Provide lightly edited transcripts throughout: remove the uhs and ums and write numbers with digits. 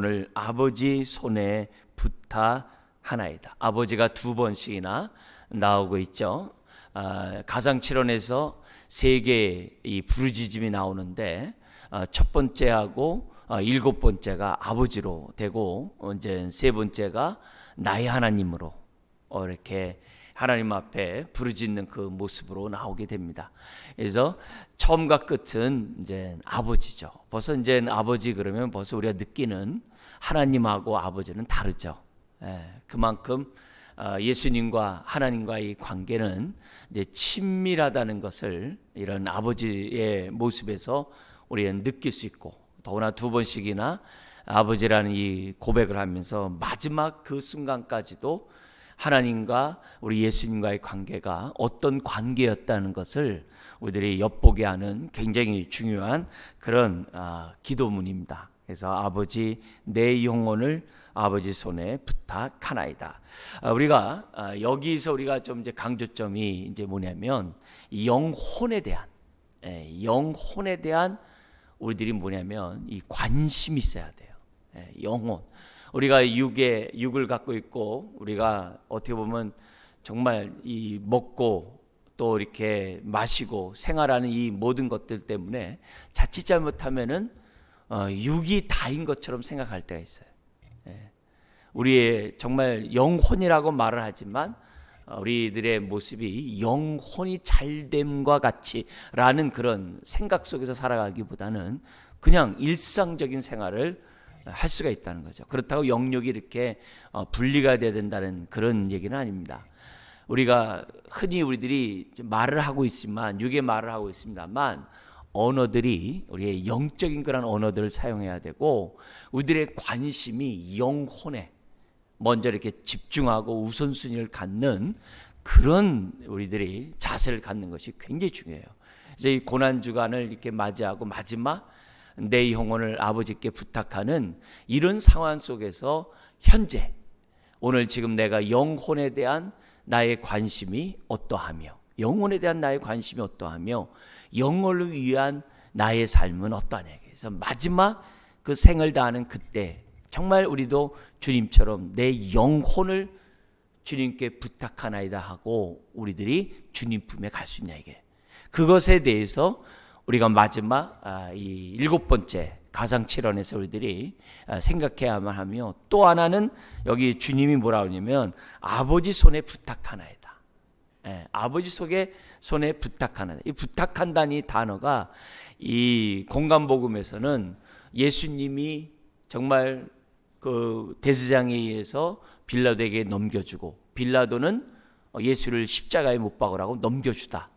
영혼을 아버지 손에 부탁하나이다. 아버지가 두 번씩이나 나오고 있죠. 가상칠언에서 세 개의 이 부르짖음이 나오는데 첫 번째하고 일곱 번째가 아버지로 되고 이제 세 번째가 나의 하나님으로 이렇게 하나님 앞에 부르짖는 그 모습으로 나오게 됩니다. 그래서 처음과 끝은 이제 아버지죠. 벌써 이제 아버지 그러면 벌써 우리가 느끼는 하나님하고 아버지는 다르죠. 그만큼 예수님과 하나님과의 관계는 이제 친밀하다는 것을 이런 아버지의 모습에서 우리는 느낄 수 있고, 더구나 두 번씩이나 아버지라는 이 고백을 하면서 마지막 그 순간까지도 하나님과 우리 예수님과의 관계가 어떤 관계였다는 것을 우리들이 엿보게 하는 굉장히 중요한 그런 기도문입니다. 그래서 아버지 내 영혼을 아버지 손에 부탁하나이다. 우리가 여기서 우리가 좀 이제 강조점이 이제 뭐냐면 영혼에 대한 우리들이 뭐냐면 이 관심이 있어야 돼요. 영혼. 우리가 육을 갖고 있고 우리가 어떻게 보면 정말 이 먹고 또 이렇게 마시고 생활하는 이 모든 것들 때문에 자칫 잘못하면은 육이 다인 것처럼 생각할 때가 있어요. 우리의 정말 영혼이라고 말을 하지만 우리들의 모습이 영혼이 잘됨과 같이라는 그런 생각 속에서 살아가기보다는 그냥 일상적인 생활을 할 수가 있다는 거죠. 그렇다고 영육이 이렇게 분리가 돼야 된다는 그런 얘기는 아닙니다. 우리가 흔히 우리들이 말을 하고 있지만 육의 말을 하고 있습니다만 언어들이 우리의 영적인 그런 언어들을 사용해야 되고 우리들의 관심이 영혼에 먼저 이렇게 집중하고 우선순위를 갖는 그런 우리들이 자세를 갖는 것이 굉장히 중요해요. 그래서 이 고난 주간을 이렇게 맞이하고 마지막 내 영혼을 아버지께 부탁하는 이런 상황 속에서 현재 오늘 지금 내가 영혼에 대한 나의 관심이 어떠하며 영혼에 대한 나의 관심이 어떠하며 영혼을 위한 나의 삶은 어떠하냐. 그래서 마지막 그 생을 다하는 그때 정말 우리도 주님처럼 내 영혼을 주님께 부탁하나이다 하고 우리들이 주님 품에 갈 수 있냐. 이게 그것에 대해서 우리가 마지막 이 일곱 번째 가상칠언에서 우리들이 생각해야만 하며, 또 하나는 여기 주님이 뭐라 그러냐면 아버지 손에 부탁하나이다. 아버지 손에 부탁하나이다. 이 부탁한다는 이 단어가 이 공간복음에서는 예수님이 정말 그 대제사장에 의해서 빌라도에게 넘겨주고 빌라도는 예수를 십자가에 못 박으라고 넘겨주다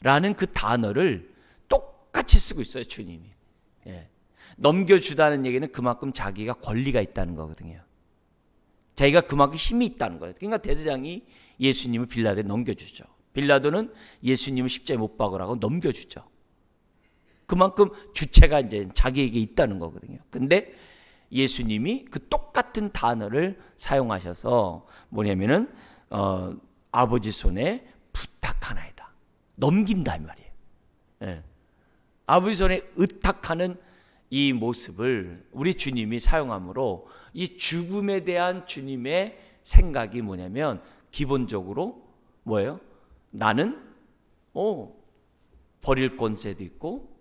라는 그 단어를 똑같이 쓰고 있어요. 주님이 넘겨주다는 얘기는 그만큼 자기가 권리가 있다는 거거든요. 자기가 그만큼 힘이 있다는 거예요. 그러니까 대제사장이 예수님을 빌라도에 넘겨주죠. 빌라도는 예수님을 십자가에 못 박으라고 넘겨주죠. 그만큼 주체가 이제 자기에게 있다는 거거든요. 근데 예수님이 그 똑같은 단어를 사용하셔서 뭐냐면은 아버지 손에 부탁하나이다. 넘긴다 이 말이에요. 아버지 손에 의탁하는 이 모습을 우리 주님이 사용함으로 이 죽음에 대한 주님의 생각이 뭐냐면 기본적으로 뭐예요? 나는 버릴 권세도 있고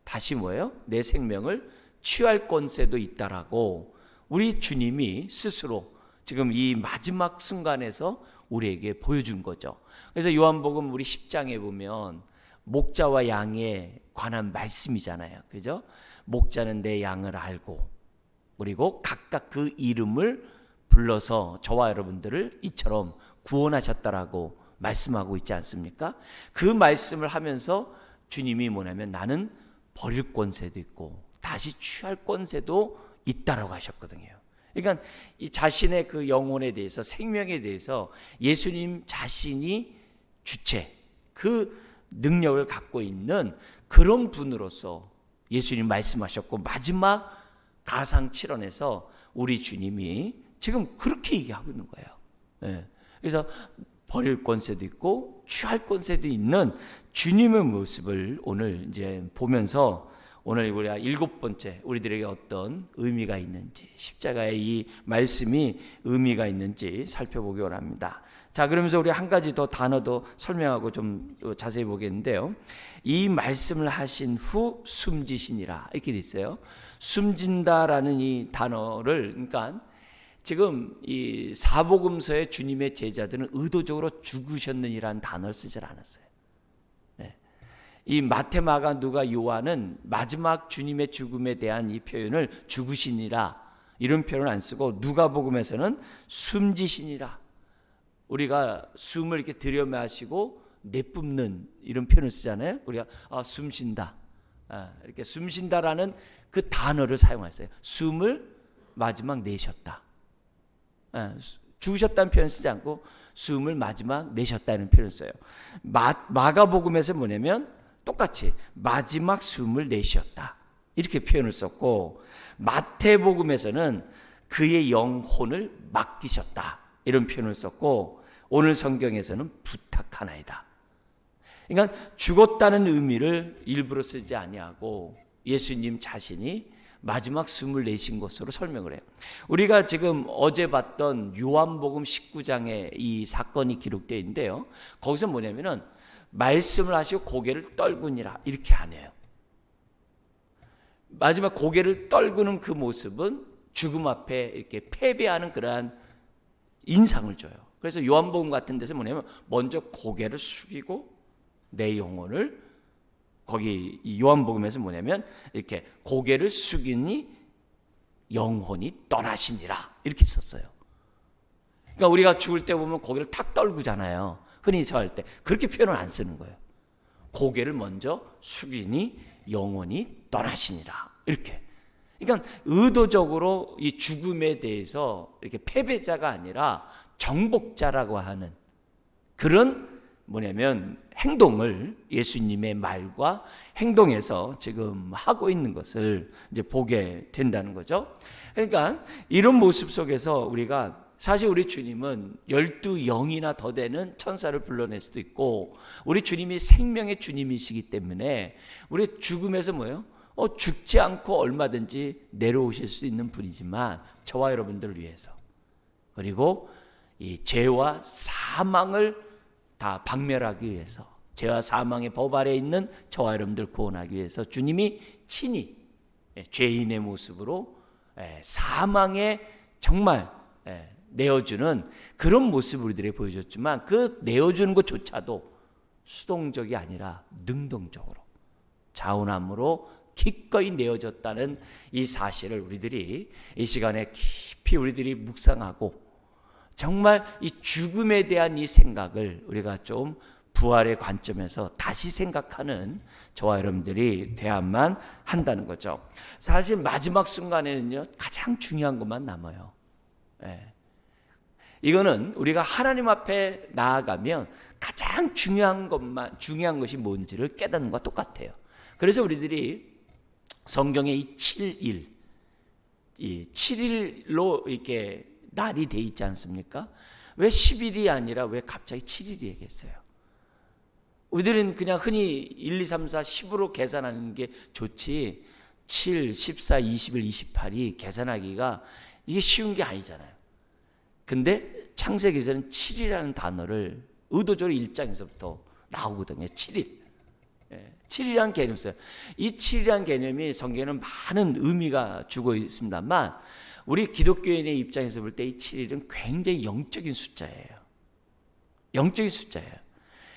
다시 뭐예요? 내 생명을 취할 권세도 있다라고 우리 주님이 스스로 지금 이 마지막 순간에서 우리에게 보여준 거죠. 그래서 요한복음 우리 10장에 보면 목자와 양에 관한 말씀이잖아요. 그죠? 목자는 내 양을 알고 그리고 각각 그 이름을 불러서 저와 여러분들을 이처럼 구원하셨다라고 말씀하고 있지 않습니까? 그 말씀을 하면서 주님이 뭐냐면 나는 버릴 권세도 있고 다시 취할 권세도 있다라고 하셨거든요. 그러니까 이 자신의 그 영혼에 대해서 생명에 대해서 예수님 자신이 주체 그 능력을 갖고 있는 그런 분으로서 예수님 말씀하셨고 마지막 가상칠언에서 우리 주님이 지금 그렇게 얘기하고 있는 거예요. 그래서 버릴 권세도 있고 취할 권세도 있는 주님의 모습을 오늘 이제 보면서 오늘 우리가 7번째 우리들에게 어떤 의미가 있는지, 십자가의 이 말씀이 의미가 있는지 살펴보기 원합니다. 자, 그러면서 우리 한 가지 더 단어도 설명하고 좀 자세히 보겠는데요. 이 말씀을 하신 후 숨지시니라 이렇게 돼 있어요. 숨진다라는 이 단어를, 그러니까 지금 이 사복음서의 주님의 제자들은 의도적으로 죽으셨느니라는 단어를 쓰질 않았어요. 이 마태, 마가, 누가, 요한은 마지막 주님의 죽음에 대한 이 표현을 죽으시니라 이런 표현을 안 쓰고, 누가복음에서는 숨지시니라, 우리가 숨을 이렇게 들여 마시고 내뿜는 이런 표현을 쓰잖아요. 우리가 숨 쉰다, 이렇게 숨 쉰다라는 그 단어를 사용했어요. 숨을 마지막 내셨다. 죽으셨다는 표현을 쓰지 않고 숨을 마지막 내셨다는 표현을 써요. 마가복음에서 뭐냐면 똑같이 마지막 숨을 내쉬었다 이렇게 표현을 썼고, 마태복음에서는 그의 영혼을 맡기셨다 이런 표현을 썼고, 오늘 성경에서는 부탁하나이다. 그러니까 죽었다는 의미를 일부러 쓰지 아니하고 예수님 자신이 마지막 숨을 내신 것으로 설명을 해요. 우리가 지금 어제 봤던 요한복음 19장에 이 사건이 기록되어 있는데요, 거기서 뭐냐면은 말씀을 하시고 고개를 떨구니라 이렇게 안 해요. 마지막 고개를 떨구는 그 모습은 죽음 앞에 이렇게 패배하는 그러한 인상을 줘요. 그래서 요한복음 같은 데서 뭐냐면 먼저 고개를 숙이고 내 영혼을, 거기 요한복음에서 뭐냐면 이렇게 고개를 숙이니 영혼이 떠나시니라 이렇게 썼어요. 그러니까 우리가 죽을 때 보면 고개를 탁 떨구잖아요. 흔히 저할 때 그렇게 표현을 안 쓰는 거예요. 고개를 먼저 숙이니 영혼이 떠나시니라 이렇게. 그러니까 의도적으로 이 죽음에 대해서 이렇게 패배자가 아니라 정복자라고 하는 그런 뭐냐면 행동을 예수님의 말과 행동에서 지금 하고 있는 것을 이제 보게 된다는 거죠. 그러니까 이런 모습 속에서 우리가, 사실 우리 주님은 12영이나 더 되는 천사를 불러낼 수도 있고, 우리 주님이 생명의 주님이시기 때문에 우리 죽음에서 뭐예요? 죽지 않고 얼마든지 내려오실 수 있는 분이지만 저와 여러분들을 위해서, 그리고 이 죄와 사망을 다 박멸하기 위해서, 죄와 사망의 법 아래에 있는 저와 여러분들 구원하기 위해서 주님이 친히 죄인의 모습으로 사망에 정말 내어주는 그런 모습을 우리들에게 보여줬지만, 그 내어주는 것조차도 수동적이 아니라 능동적으로 자원함으로 기꺼이 내어줬다는 이 사실을 우리들이 이 시간에 깊이 우리들이 묵상하고, 정말 이 죽음에 대한 이 생각을 우리가 좀 부활의 관점에서 다시 생각하는 저와 여러분들이 돼야만 한다는 거죠. 사실 마지막 순간에는요, 가장 중요한 것만 남아요. 이거는 우리가 하나님 앞에 나아가면 가장 중요한 것이 뭔지를 깨닫는 것과 똑같아요. 그래서 우리들이 성경에 이 7일, 이 7일로 이렇게 날이 돼 있지 않습니까? 왜 10일이 아니라 왜 갑자기 7일이 얘기했어요? 우리들은 그냥 흔히 1, 2, 3, 4, 10으로 계산하는 게 좋지, 7, 14, 21, 28이 계산하기가 이게 쉬운 게 아니잖아요. 근데 창세기에서는 7이라는 단어를 의도적으로 1장에서부터 나오거든요. 7일. 7이라는 개념이 있어요. 이 7이라는 개념이 성경에는 많은 의미가 주고 있습니다만, 우리 기독교인의 입장에서 볼 때 이 7일은 굉장히 영적인 숫자예요. 영적인 숫자예요.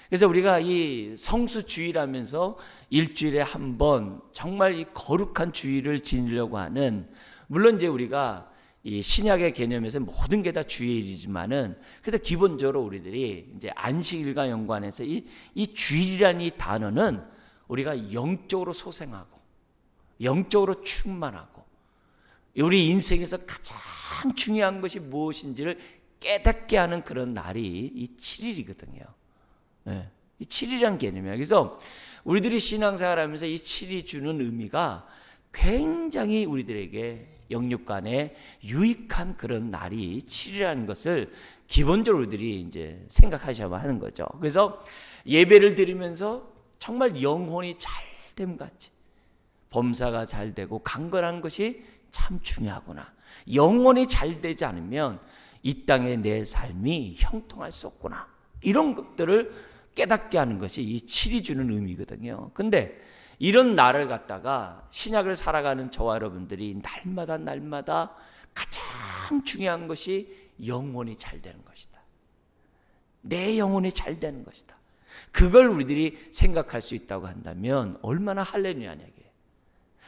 그래서 우리가 이 성수주일하면서 일주일에 한 번 정말 이 거룩한 주일을 지내려고 하는, 물론 이제 우리가 이 신약의 개념에서 모든 게 다 주일이지만은, 그래도 기본적으로 우리들이 이제 안식일과 연관해서 이 주일이라는 이 단어는 우리가 영적으로 소생하고 영적으로 충만하고 우리 인생에서 가장 중요한 것이 무엇인지를 깨닫게 하는 그런 날이 이 7일이거든요. 이 7일이라는 개념이에요. 그래서 우리들이 신앙생활하면서 이 7일이 주는 의미가 굉장히 우리들에게 영육간에 유익한 그런 날이 7일이라는 것을 기본적으로 우리들이 이제 생각하셔야 하는 거죠. 그래서 예배를 드리면서 정말 영혼이 잘됨 같이 범사가 잘 되고 강건한 것이 참 중요하구나. 영혼이 잘 되지 않으면 이 땅에 내 삶이 형통할 수 없구나. 이런 것들을 깨닫게 하는 것이 이 7이 주는 의미거든요. 근데 이런 나를 갖다가 신약을 살아가는 저와 여러분들이 날마다 가장 중요한 것이 영혼이 잘 되는 것이다. 내 영혼이 잘 되는 것이다. 그걸 우리들이 생각할 수 있다고 한다면 얼마나 할렐루야냐.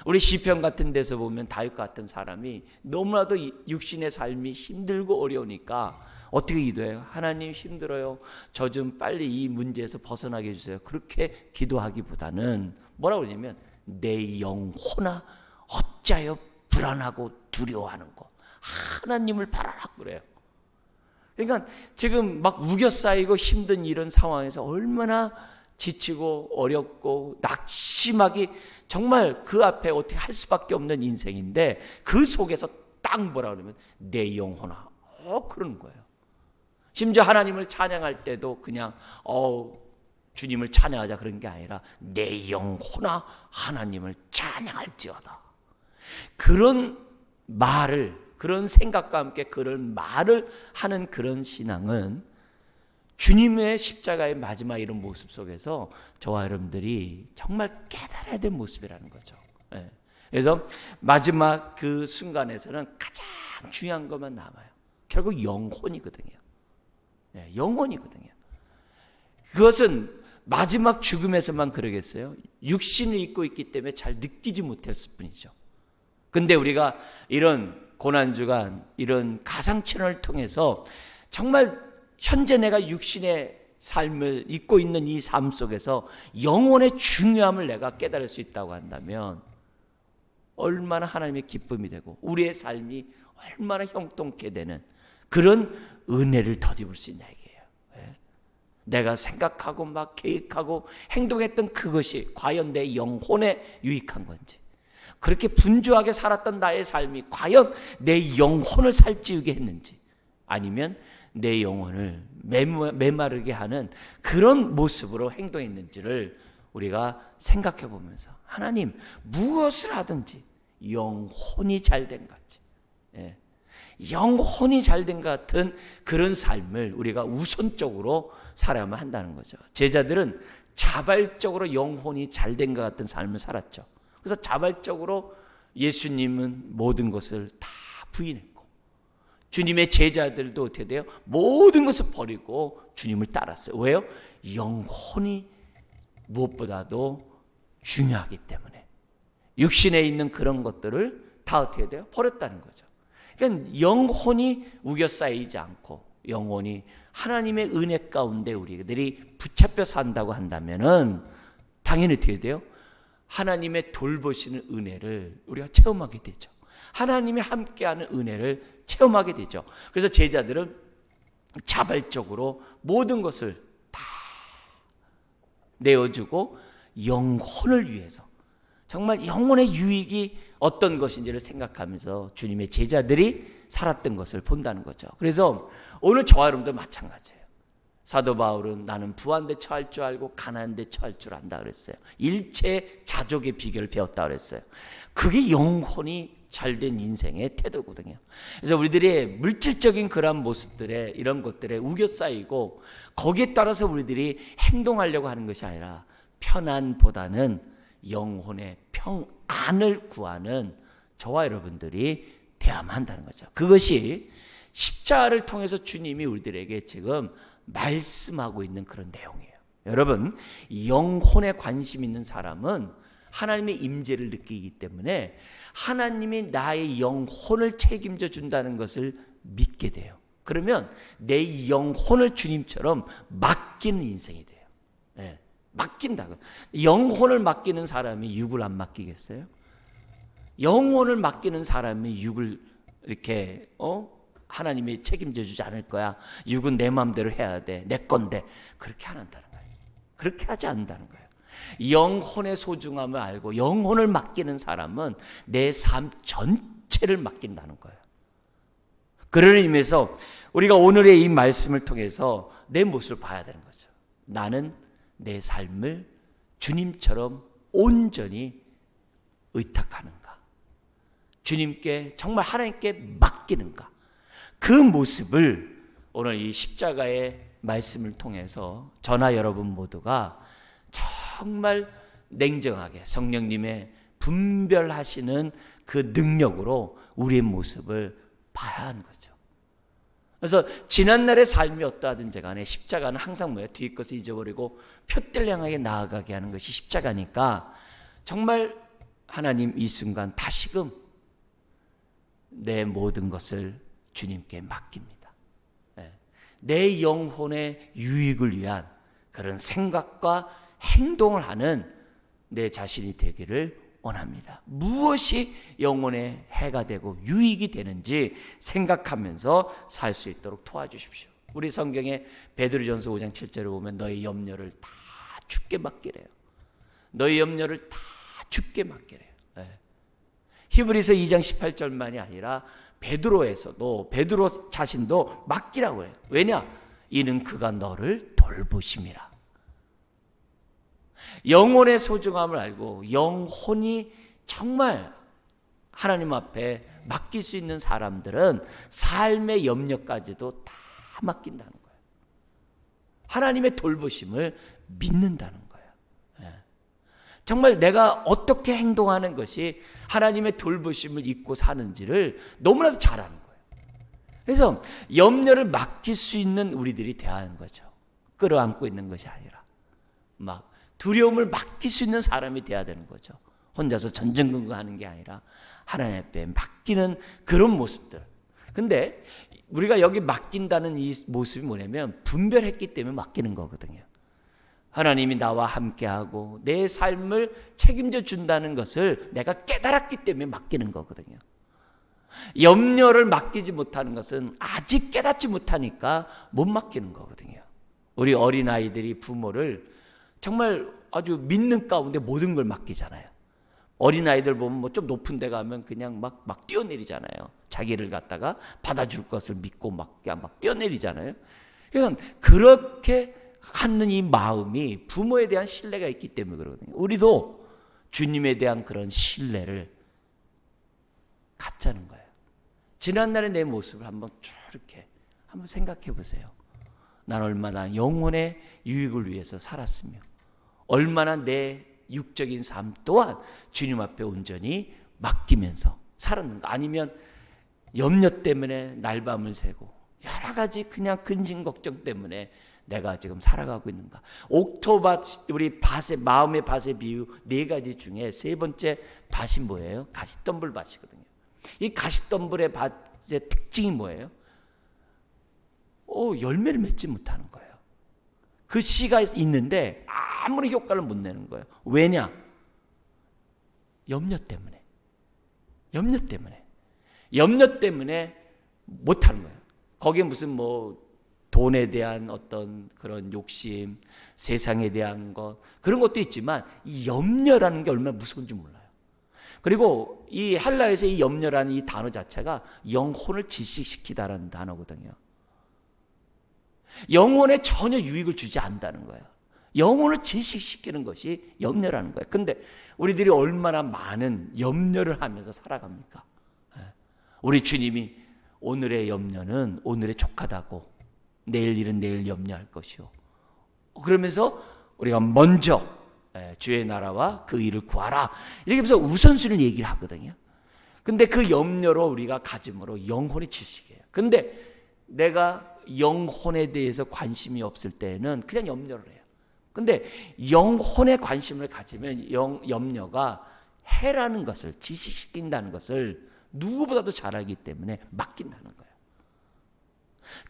우리 시편 같은 데서 보면 다윗 같은 사람이 너무나도 육신의 삶이 힘들고 어려우니까 어떻게 기도해요? 하나님 힘들어요. 저 좀 빨리 이 문제에서 벗어나게 해주세요. 그렇게 기도하기보다는 뭐라고 그러냐면 내 영혼아 어찌하여 불안하고 두려워하는고 하나님을 바라라 그래요. 그러니까 지금 막 우겨싸이고 힘든 이런 상황에서 얼마나 지치고 어렵고 낙심하기 정말 그 앞에 어떻게 할 수밖에 없는 인생인데 그 속에서 딱 뭐라 그러면 내 영혼아 그러는 거예요. 심지어 하나님을 찬양할 때도 그냥 주님을 찬양하자 그런 게 아니라 내 영혼아 하나님을 찬양할지어다. 그런 말을 그런 생각과 함께 그런 말을 하는 그런 신앙은 주님의 십자가의 마지막 이런 모습 속에서 저와 여러분들이 정말 깨달아야 될 모습이라는 거죠. 그래서 마지막 그 순간에서는 가장 중요한 것만 남아요. 결국 영혼이거든요. 영혼이거든요. 그것은 마지막 죽음에서만 그러겠어요? 육신을 입고 있기 때문에 잘 느끼지 못했을 뿐이죠. 근데 우리가 이런 고난주간 이런 가상천을 통해서 정말 현재 내가 육신의 삶을 입고 있는 이 삶 속에서 영혼의 중요함을 내가 깨달을 수 있다고 한다면 얼마나 하나님의 기쁨이 되고 우리의 삶이 얼마나 형통케 되는 그런 은혜를 덧입을 수 있냐 이게요. 내가 생각하고 막 계획하고 행동했던 그것이 과연 내 영혼에 유익한 건지, 그렇게 분주하게 살았던 나의 삶이 과연 내 영혼을 살찌우게 했는지, 아니면 내 영혼을 메마르게 하는 그런 모습으로 행동했는지를 우리가 생각해 보면서 하나님 무엇을 하든지 영혼이 잘된 것 같이, 영혼이 잘된 것 같은 그런 삶을 우리가 우선적으로 살아야만 한다는 거죠. 제자들은 자발적으로 영혼이 잘된 것 같은 삶을 살았죠. 그래서 자발적으로 예수님은 모든 것을 다 부인했고, 주님의 제자들도 어떻게 돼요? 모든 것을 버리고 주님을 따랐어요. 왜요? 영혼이 무엇보다도 중요하기 때문에. 육신에 있는 그런 것들을 다 어떻게 돼요? 버렸다는 거죠. 그러니까 영혼이 우겨싸이지 않고 영혼이 하나님의 은혜 가운데 우리들이 붙잡혀 산다고 한다면은 당연히 어떻게 돼요? 하나님의 돌보시는 은혜를 우리가 체험하게 되죠. 하나님이 함께하는 은혜를 체험하게 되죠. 그래서 제자들은 자발적으로 모든 것을 다 내어주고 영혼을 위해서, 정말 영혼의 유익이 어떤 것인지를 생각하면서 주님의 제자들이 살았던 것을 본다는 거죠. 그래서 오늘 저와 여러분도 마찬가지예요. 사도 바울은 나는 부한 데 처할 줄 알고 가난한 데 처할 줄 안다 그랬어요. 일체 자족의 비결을 배웠다 그랬어요. 그게 영혼이 잘된 인생의 태도거든요. 그래서 우리들의 물질적인 그런 모습들에 이런 것들에 우겨싸이고 거기에 따라서 우리들이 행동하려고 하는 것이 아니라 편안보다는 영혼의 평안을 구하는 저와 여러분들이 되어야만 한다는 거죠. 그것이 십자가를 통해서 주님이 우리들에게 지금 말씀하고 있는 그런 내용이에요. 여러분, 영혼에 관심 있는 사람은 하나님의 임재를 느끼기 때문에 하나님이 나의 영혼을 책임져 준다는 것을 믿게 돼요. 그러면 내 영혼을 주님처럼 맡기는 인생이 돼요. 맡긴다고. 영혼을 맡기는 사람이 육을 안 맡기겠어요? 영혼을 맡기는 사람이 육을 이렇게 하나님이 책임져 주지 않을 거야. 육은 내 마음대로 해야 돼. 내 건데. 그렇게 안 한다는 거예요. 그렇게 하지 않는다는 거예요. 영혼의 소중함을 알고 영혼을 맡기는 사람은 내 삶 전체를 맡긴다는 거예요. 그런 의미에서 우리가 오늘의 이 말씀을 통해서 내 모습을 봐야 되는 거죠. 나는 내 삶을 주님처럼 온전히 의탁하는가? 주님께 정말 하나님께 맡기는가? 그 모습을 오늘 이 십자가의 말씀을 통해서 저나 여러분 모두가 정말 냉정하게 성령님의 분별하시는 그 능력으로 우리의 모습을 봐야 하는 거죠. 그래서 지난날의 삶이 어떠하든지 간에 십자가는 항상 뭐예요? 뒤의 것을 잊어버리고 표대를 향하게 나아가게 하는 것이 십자가니까 정말 하나님 이 순간 다시금 내 모든 것을 주님께 맡깁니다. 내 영혼의 유익을 위한 그런 생각과 행동을 하는 내 자신이 되기를 원합니다. 무엇이 영혼의 해가 되고 유익이 되는지 생각하면서 살 수 있도록 도와주십시오. 우리 성경에 베드로전서 5장 7절을 보면 너희 염려를 다 주께 맡기래요. 너희 염려를 다 주께 맡기래요. 히브리서 2장 18절만이 아니라 베드로에서도 베드로 자신도 맡기라고 해요. 왜냐? 이는 그가 너를 돌보심이라. 영혼의 소중함을 알고 영혼이 정말 하나님 앞에 맡길 수 있는 사람들은 삶의 염려까지도 다 맡긴다는 거예요. 하나님의 돌보심을 믿는다는 거예요. 정말 내가 어떻게 행동하는 것이 하나님의 돌보심을 잊고 사는지를 너무나도 잘 아는 거예요. 그래서 염려를 맡길 수 있는 우리들이 되어야 하는 거죠. 끌어안고 있는 것이 아니라 막 두려움을 맡길 수 있는 사람이 되어야 되는 거죠. 혼자서 전전긍긍하는 게 아니라 하나님 앞에 맡기는 그런 모습들. 근데 우리가 여기 맡긴다는 이 모습이 뭐냐면 분별했기 때문에 맡기는 거거든요. 하나님이 나와 함께하고 내 삶을 책임져 준다는 것을 내가 깨달았기 때문에 맡기는 거거든요. 염려를 맡기지 못하는 것은 아직 깨닫지 못하니까 못 맡기는 거거든요. 우리 어린아이들이 부모를 정말 아주 믿는 가운데 모든 걸 맡기잖아요. 어린아이들 보면 뭐 좀 높은 데 가면 그냥 막 뛰어내리잖아요. 자기를 갖다가 받아줄 것을 믿고 막 뛰어내리잖아요. 그러니까 그렇게 하는 이 마음이 부모에 대한 신뢰가 있기 때문에 그러거든요. 우리도 주님에 대한 그런 신뢰를 갖자는 거예요. 지난날의 내 모습을 한번 이렇게 한번 생각해 보세요. 난 얼마나 영혼의 유익을 위해서 살았으며 얼마나 내 육적인 삶 또한 주님 앞에 온전히 맡기면서 살았는가. 아니면 염려 때문에 날밤을 새고 여러 가지 그냥 근심 걱정 때문에 내가 지금 살아가고 있는가. 옥토밭, 우리 밭의 마음의 밭의 비유 4가지 중에 3번째 밭이 뭐예요? 가시덤불 밭이거든요. 이 가시덤불의 밭의 특징이 뭐예요? 열매를 맺지 못하는 거예요. 그 씨가 있는데 아무리 효과를 못 내는 거예요. 왜냐? 염려 때문에. 염려 때문에 못하는 거예요. 거기에 무슨 돈에 대한 어떤 그런 욕심, 세상에 대한 것, 그런 것도 있지만 이 염려라는 게 얼마나 무서운지 몰라요. 그리고 이 헬라에서 이 염려라는 이 단어 자체가 영혼을 질식시키다라는 단어거든요. 영혼에 전혀 유익을 주지 않는다는 거예요. 영혼을 질식시키는 것이 염려라는 거예요. 근데 우리들이 얼마나 많은 염려를 하면서 살아갑니까? 우리 주님이 오늘의 염려는 오늘에 족하다고, 내일 일은 내일 염려할 것이요. 그러면서 우리가 먼저 주의 나라와 그 일을 구하라, 이렇게 하면서 우선순위를 얘기를 하거든요. 근데 그 염려로 우리가 가짐으로 영혼이 질식해요. 근데 내가 영혼에 대해서 관심이 없을 때는 그냥 염려를 해요. 근데 영혼에 관심을 가지면 염려가 해라는 것을, 질식시킨다는 것을 누구보다도 잘 알기 때문에 맡긴다는 거예요.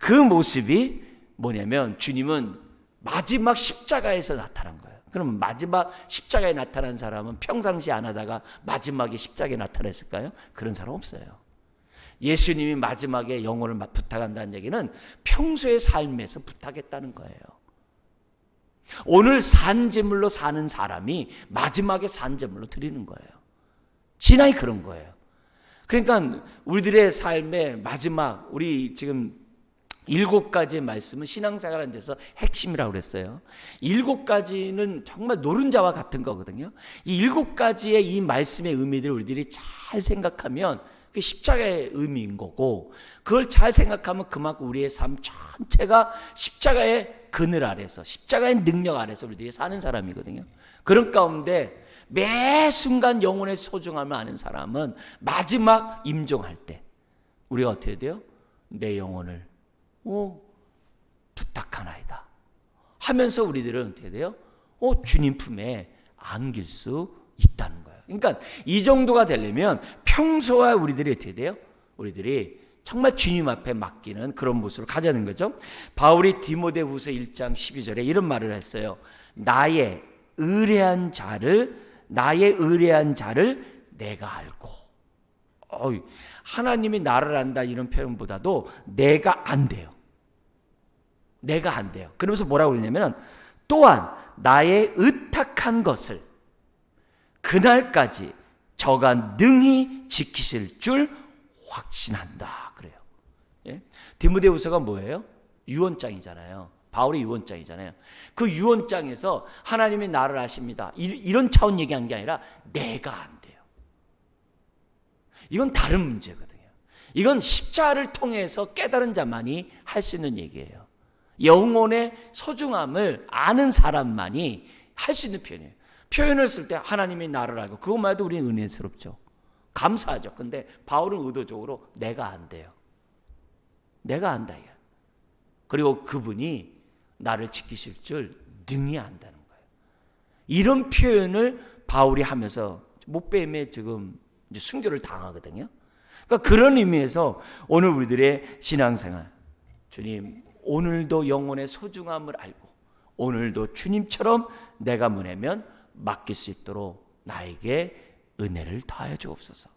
그 모습이 뭐냐면 주님은 마지막 십자가에서 나타난 거예요. 그럼 마지막 십자가에 나타난 사람은 평상시 안 하다가 마지막에 십자가에 나타났을까요? 그런 사람 없어요. 예수님이 마지막에 영혼을 부탁한다는 얘기는 평소의 삶에서 부탁했다는 거예요. 오늘 산제물로 사는 사람이 마지막에 산제물로 드리는 거예요. 신앙이 그런 거예요. 그러니까 우리들의 삶의 마지막, 우리 지금 7가지의 말씀은 신앙생활하는 데서 핵심이라고 그랬어요. 7가지는 정말 노른자와 같은 거거든요. 이 7가지의 이 말씀의 의미들을 우리들이 잘 생각하면 그게 십자가의 의미인 거고, 그걸 잘 생각하면 그만큼 우리의 삶 전체가 십자가의 그늘 아래서, 십자가의 능력 아래서 우리들이 사는 사람이거든요. 그런 가운데 매 순간 영혼의 소중함을 아는 사람은 마지막 임종할 때 우리가 어떻게 돼요? 내 영혼을 부탁하나이다 하면서 우리들은 어떻게 돼요? 주님 품에 안길 수 있다는 거예요. 그러니까 이 정도가 되려면 평소와 우리들이 어떻게 돼요? 우리들이 정말 주님 앞에 맡기는 그런 모습을 가지는 거죠. 바울이 디모데후서 1장 12절에 이런 말을 했어요. 나의 의뢰한 자를 내가 알고. 하나님이 나를 안다 이런 표현보다도 내가 안돼요. 내가 안돼요. 그러면서 뭐라고 그러냐면 또한 나의 의탁한 것을 그날까지 저가 능히 지키실 줄 확신한다 그래요. 예? 디모데후서가 뭐예요? 유언장이잖아요. 바울의 유언장이잖아요. 그 유언장에서 하나님이 나를 아십니다. 이런 차원 얘기한 게 아니라 내가 안돼요. 이건 다른 문제거든요. 이건 십자가를 통해서 깨달은 자만이 할 수 있는 얘기예요. 영혼의 소중함을 아는 사람만이 할 수 있는 표현이에요. 표현을 쓸 때 하나님이 나를 알고, 그것만 해도 우리는 은혜스럽죠. 감사하죠. 근데 바울은 의도적으로 내가 안돼요. 내가 안다. 그리고 그분이 나를 지키실 줄 능히 안다는 거예요. 이런 표현을 바울이 하면서 못배임에 지금 이제 순교를 당하거든요. 그러니까 그런 의미에서 오늘 우리들의 신앙생활, 주님 오늘도 영혼의 소중함을 알고 오늘도 주님처럼 내가 뭐냐면 맡길 수 있도록 나에게 은혜를 다하여 주옵소서.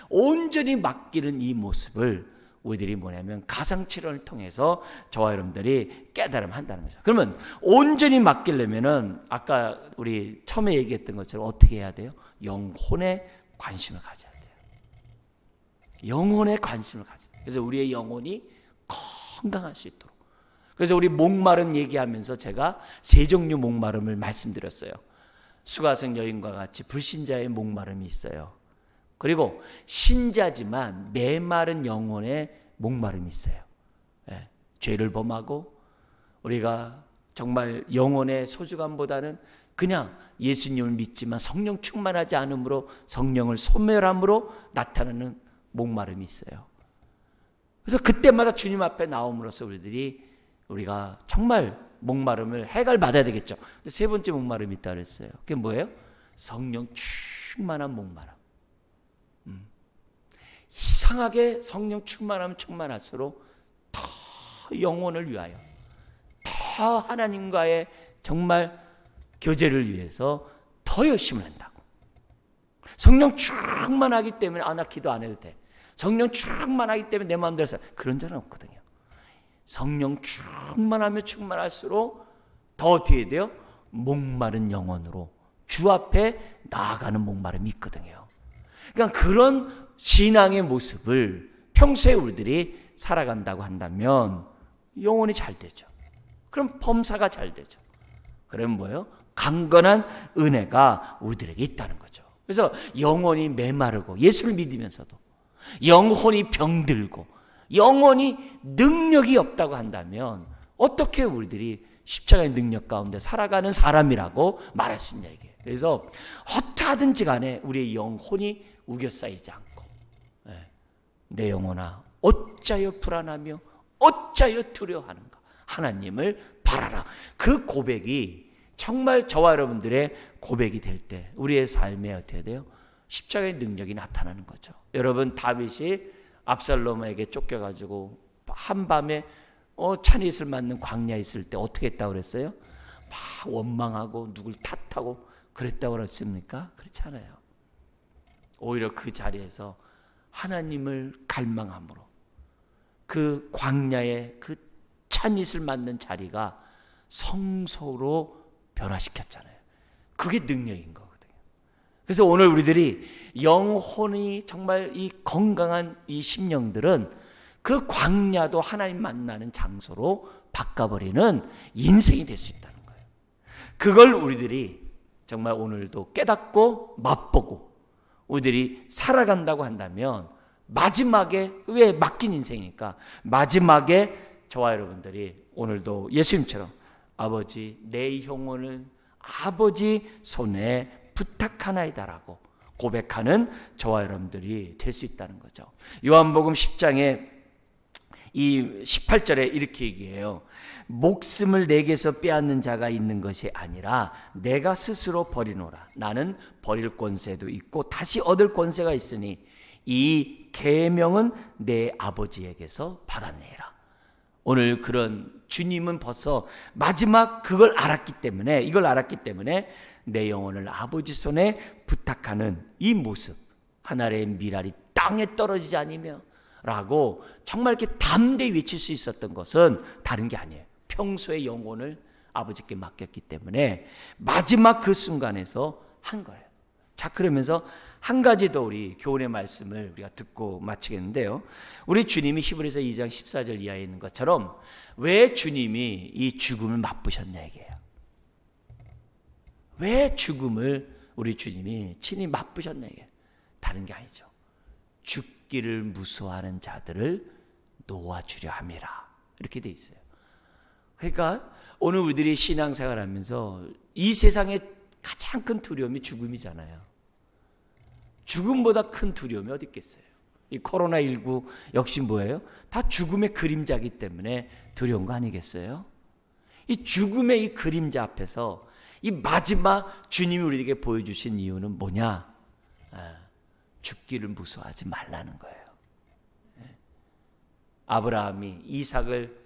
온전히 맡기는 이 모습을 우리들이 뭐냐면 가상치료를 통해서 저와 여러분들이 깨달음 한다는 거죠. 그러면 온전히 맡기려면은 아까 우리 처음에 얘기했던 것처럼 어떻게 해야 돼요? 영혼에 관심을 가져야 돼요. 영혼에 관심을 가져야 돼요. 그래서 우리의 영혼이 건강할 수 있도록. 그래서 우리 목마름 얘기하면서 제가 세 종류 목마름을 말씀드렸어요. 수가성 여인과 같이 불신자의 목마름이 있어요. 그리고 신자지만 메마른 영혼의 목마름이 있어요. 죄를 범하고 우리가 정말 영혼의 소중함보다는 그냥 예수님을 믿지만 성령 충만하지 않으므로 성령을 소멸함으로 나타나는 목마름이 있어요. 그래서 그때마다 주님 앞에 나옴으로써 우리가 정말 목마름을 해결받아야 되겠죠. 근데 세 번째 목마름이 있다 그랬어요. 그게 뭐예요? 성령 충만한 목마름. 이상하게 성령 충만하면 충만할수록 더 영혼을 위하여, 더 하나님과의 정말 교제를 위해서 더 열심을 한다고. 성령 충만하기 때문에 나 기도 안 해도 돼. 성령 충만하기 때문에 내 마음대로 살아. 그런 자는 없거든요. 성령 충만하면 충만할수록 더 어떻게 돼요? 목마른 영혼으로 주 앞에 나아가는 목마름이 있거든요. 그러니까 그런 신앙의 모습을 평소에 우리들이 살아간다고 한다면 영혼이 잘 되죠. 그럼 범사가 잘 되죠. 그럼 뭐예요? 강건한 은혜가 우리들에게 있다는 거죠. 그래서 영혼이 메마르고 예수를 믿으면서도 영혼이 병들고 영혼이 능력이 없다고 한다면 어떻게 우리들이 십자가의 능력 가운데 살아가는 사람이라고 말할 수 있냐 이게. 그래서 어떠하든지 간에 우리의 영혼이 우겨싸이지 않고 내 영혼아 어찌하여 불안하며 어찌하여 두려워하는가 하나님을 바라라. 그 고백이 정말 저와 여러분들의 고백이 될 때 우리의 삶에 어떻게 돼요? 십자가의 능력이 나타나는 거죠. 여러분 다윗이 압살롬에게 쫓겨가지고 한밤에 찬잇을 맞는 광야에 있을 때 어떻게 했다고 그랬어요? 막 원망하고 누굴 탓하고 그랬다고 그랬습니까? 그렇지 않아요. 오히려 그 자리에서 하나님을 갈망함으로 그 광야의 그 찬잇을 맞는 자리가 성소로 변화시켰잖아요. 그게 능력인 거거든요. 그래서 오늘 우리들이 영혼이 정말 이 건강한 이 심령들은 그 광야도 하나님 만나는 장소로 바꿔버리는 인생이 될 수 있다는 거예요. 그걸 우리들이 정말 오늘도 깨닫고 맛보고 우리들이 살아간다고 한다면 마지막에, 왜 맡긴 인생이니까 마지막에 저와 여러분들이 오늘도 예수님처럼 아버지 내 영혼을 아버지 손에 부탁하나이다라고 고백하는 저와 여러분들이 될 수 있다는 거죠. 요한복음 10장에 이 18절에 이렇게 얘기해요. 목숨을 내게서 빼앗는 자가 있는 것이 아니라 내가 스스로 버리노라. 나는 버릴 권세도 있고 다시 얻을 권세가 있으니 이 계명은 내 아버지에게서 받았느니라. 오늘 그런 주님은 벌써 마지막 그걸 알았기 때문에, 이걸 알았기 때문에 내 영혼을 아버지 손에 부탁하는 이 모습, 하늘의 미랄이 땅에 떨어지지 아니며 라고 정말 이렇게 담대히 외칠 수 있었던 것은 다른 게 아니에요. 평소에 영혼을 아버지께 맡겼기 때문에 마지막 그 순간에서 한 거예요. 자, 그러면서 한 가지 더 우리 교훈의 말씀을 우리가 듣고 마치겠는데요. 우리 주님이 히브리서 2장 14절 이하에 있는 것처럼 왜 주님이 이 죽음을 맛보셨냐 이게요. 왜 죽음을 우리 주님이 친히 맛보셨냐 이게 다른 게 아니죠. 죽기를 무서워하는 자들을 놓아주려 함이라 이렇게 돼 있어요. 그러니까 오늘 우리들이 신앙생활하면서 이 세상에 가장 큰 두려움이 죽음이잖아요. 죽음보다 큰 두려움이 어디 있겠어요. 이 코로나19 역시 뭐예요? 다 죽음의 그림자이기 때문에 두려운 거 아니겠어요? 이 죽음의 이 그림자 앞에서 이 마지막 주님이 우리에게 보여주신 이유는 뭐냐? 죽기를 무서워하지 말라는 거예요. 아브라함이 이삭을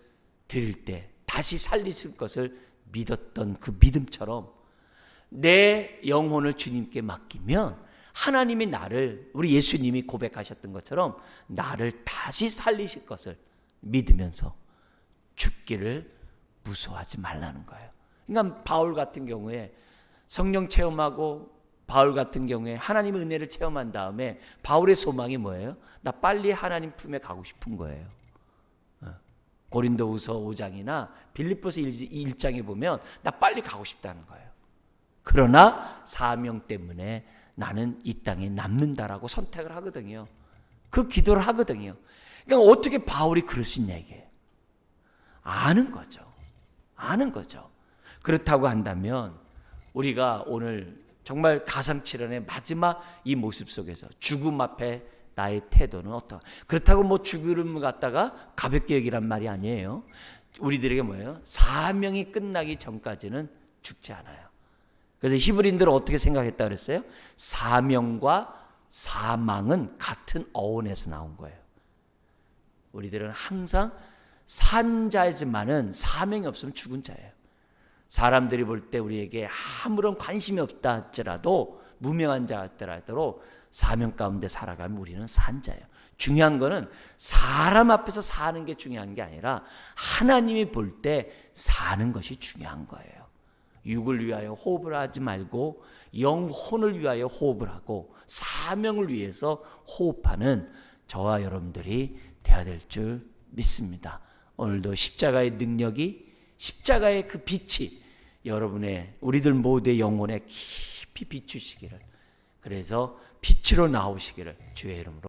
드릴 때 다시 살리실 것을 믿었던 그 믿음처럼 내 영혼을 주님께 맡기면 하나님이 나를, 우리 예수님이 고백하셨던 것처럼 나를 다시 살리실 것을 믿으면서 죽기를 무서워하지 말라는 거예요. 그러니까 바울 같은 경우에 성령 체험하고 바울 같은 경우에 하나님의 은혜를 체험한 다음에 바울의 소망이 뭐예요? 나 빨리 하나님 품에 가고 싶은 거예요. 고린도후서 5장이나 빌립보서 1장에 보면 나 빨리 가고 싶다는 거예요. 그러나 사명 때문에 나는 이 땅에 남는다라고 선택을 하거든요. 그 기도를 하거든요. 그러니까 어떻게 바울이 그럴 수 있냐 이게. 아는 거죠. 아는 거죠. 그렇다고 한다면 우리가 오늘 정말 가상칠언의 마지막 이 모습 속에서 죽음 앞에 나의 태도는 어떠? 그렇다고 뭐 죽음을 갖다가 가볍게 여기란 말이 아니에요. 우리들에게 뭐예요? 사명이 끝나기 전까지는 죽지 않아요. 그래서 히브리인들은 어떻게 생각했다 그랬어요? 사명과 사망은 같은 어원에서 나온 거예요. 우리들은 항상 산 자이지만은 사명이 없으면 죽은 자예요. 사람들이 볼 때 우리에게 아무런 관심이 없다 할지라도 무명한 자 같더라도 사명 가운데 살아가면 우리는 산 자예요. 중요한 거는 사람 앞에서 사는 게 중요한 게 아니라 하나님이 볼 때 사는 것이 중요한 거예요. 육을 위하여 호흡을 하지 말고 영혼을 위하여 호흡을 하고 사명을 위해서 호흡하는 저와 여러분들이 되어야 될 줄 믿습니다. 오늘도 십자가의 능력이, 십자가의 그 빛이 여러분의, 우리들 모두의 영혼에 깊이 비추시기를, 그래서 빛으로 나오시기를 주의 이름으로